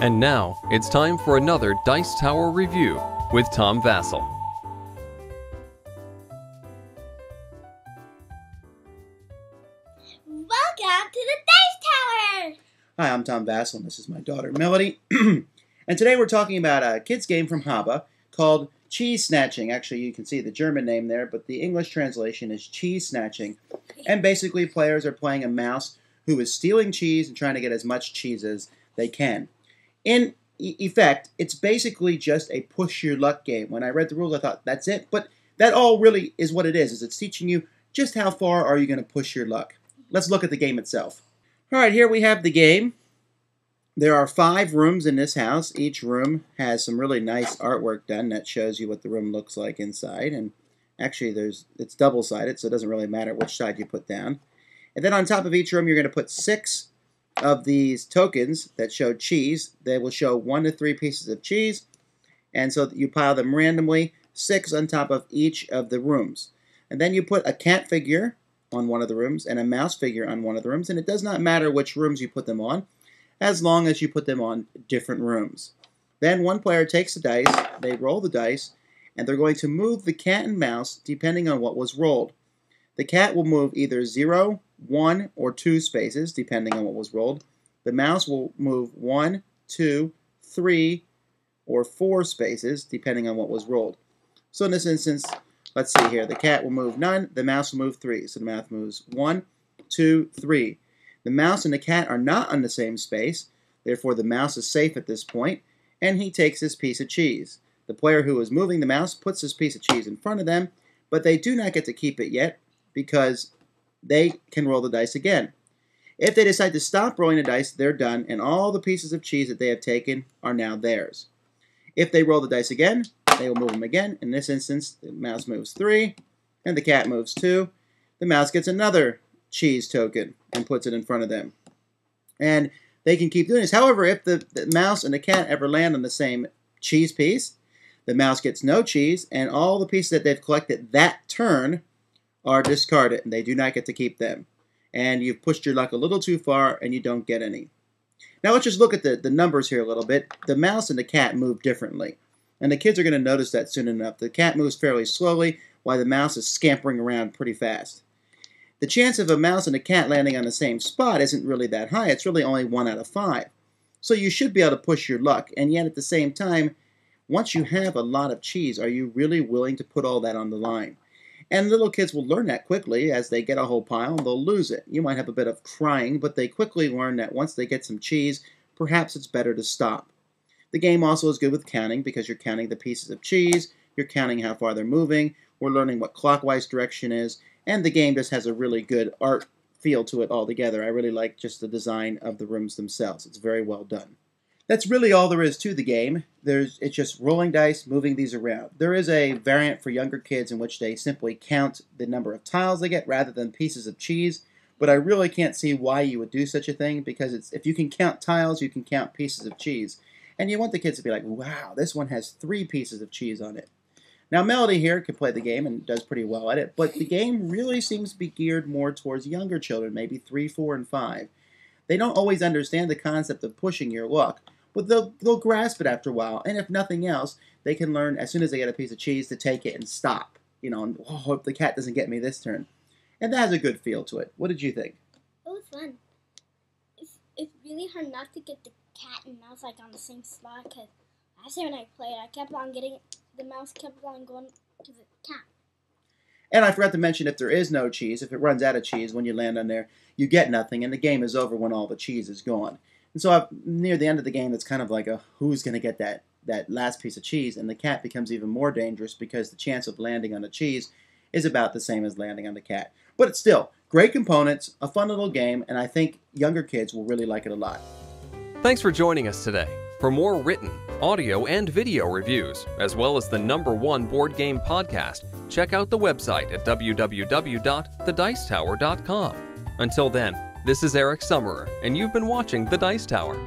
And now, it's time for another Dice Tower review with Tom Vasel. Welcome to the Dice Tower! Hi, I'm Tom Vasel, and this is my daughter, Melody. And today we're talking about a kid's game from HABA called Cheese Snatching. Actually, you can see the German name there, but the English translation is Cheese Snatching. And basically, players are playing a mouse who is stealing cheese and trying to get as much cheese as they can. In effect, it's basically just a push-your-luck game. When I read the rules, I thought, that's it. But that all really is what it is it's teaching you just how far are you going to push your luck. Let's look at the game itself. All right, here we have the game. There are 5 rooms in this house. Each room has some really nice artwork done that shows you what the room looks like inside. And actually, it's double-sided, so it doesn't really matter which side you put down. And then on top of each room, you're going to put 6 of these tokens that show cheese. They will show 1 to 3 pieces of cheese. And so you pile them randomly, 6 on top of each of the rooms. And then you put a cat figure on one of the rooms and a mouse figure on one of the rooms. And it does not matter which rooms you put them on, as long as you put them on different rooms. Then one player takes the dice, they roll the dice, and they're going to move the cat and mouse depending on what was rolled. The cat will move either 0, 1, or 2 spaces, depending on what was rolled. The mouse will move 1, 2, 3, or 4 spaces, depending on what was rolled. So in this instance, let's see here, the cat will move none, the mouse will move 3. So the mouse moves 1, 2, 3. The mouse and the cat are not on the same space, therefore the mouse is safe at this point, and he takes his piece of cheese. The player who is moving the mouse puts his piece of cheese in front of them, but they do not get to keep it yet, because they can roll the dice again. If they decide to stop rolling the dice, they're done, and all the pieces of cheese that they have taken are now theirs. If they roll the dice again, they will move them again. In this instance, the mouse moves 3, and the cat moves 2. The mouse gets another cheese token and puts it in front of them. And they can keep doing this. However, if the mouse and the cat ever land on the same cheese piece, the mouse gets no cheese, and all the pieces that they've collected that turn are discarded, and they do not get to keep them. And you've pushed your luck a little too far, and you don't get any. Now let's just look at the numbers here a little bit. The mouse and the cat move differently, and the kids are going to notice that soon enough. The cat moves fairly slowly, while the mouse is scampering around pretty fast. The chance of a mouse and a cat landing on the same spot isn't really that high. It's really only 1 out of 5. So you should be able to push your luck, and yet at the same time, once you have a lot of cheese, are you really willing to put all that on the line? And little kids will learn that quickly. As they get a whole pile, they'll lose it. You might have a bit of crying, but they quickly learn that once they get some cheese, perhaps it's better to stop. The game also is good with counting because you're counting the pieces of cheese, you're counting how far they're moving, we're learning what clockwise direction is, and the game just has a really good art feel to it altogether. I really like just the design of the rooms themselves. It's very well done. That's really all there is to the game. It's just rolling dice, moving these around. There is a variant for younger kids in which they simply count the number of tiles they get rather than pieces of cheese, but I really can't see why you would do such a thing, because if you can count tiles, you can count pieces of cheese. And you want the kids to be like, wow, this one has 3 pieces of cheese on it. Now, Melody here can play the game and does pretty well at it, but the game really seems to be geared more towards younger children, maybe 3, 4, and 5. They don't always understand the concept of pushing your luck, but they'll grasp it after a while, and if nothing else, they can learn as soon as they get a piece of cheese to take it and stop. You know, and hope the cat doesn't get me this turn. And that has a good feel to it. What did you think? It was fun. It's really hard not to get the cat and mouse like on the same spot, because last time when I played, I kept on getting the mouse kept on going to the cat. And I forgot to mention, if there is no cheese, if it runs out of cheese when you land on there, you get nothing, and the game is over when all the cheese is gone. And so near the end of the game, it's kind of like who's going to get that last piece of cheese, and the cat becomes even more dangerous because the chance of landing on the cheese is about the same as landing on the cat. But it's still great components, a fun little game, and I think younger kids will really like it a lot. Thanks for joining us today. For more written, audio, and video reviews, as well as the #1 board game podcast, check out the website at www.thedicetower.com. Until then, this is Eric Summerer, and you've been watching The Dice Tower.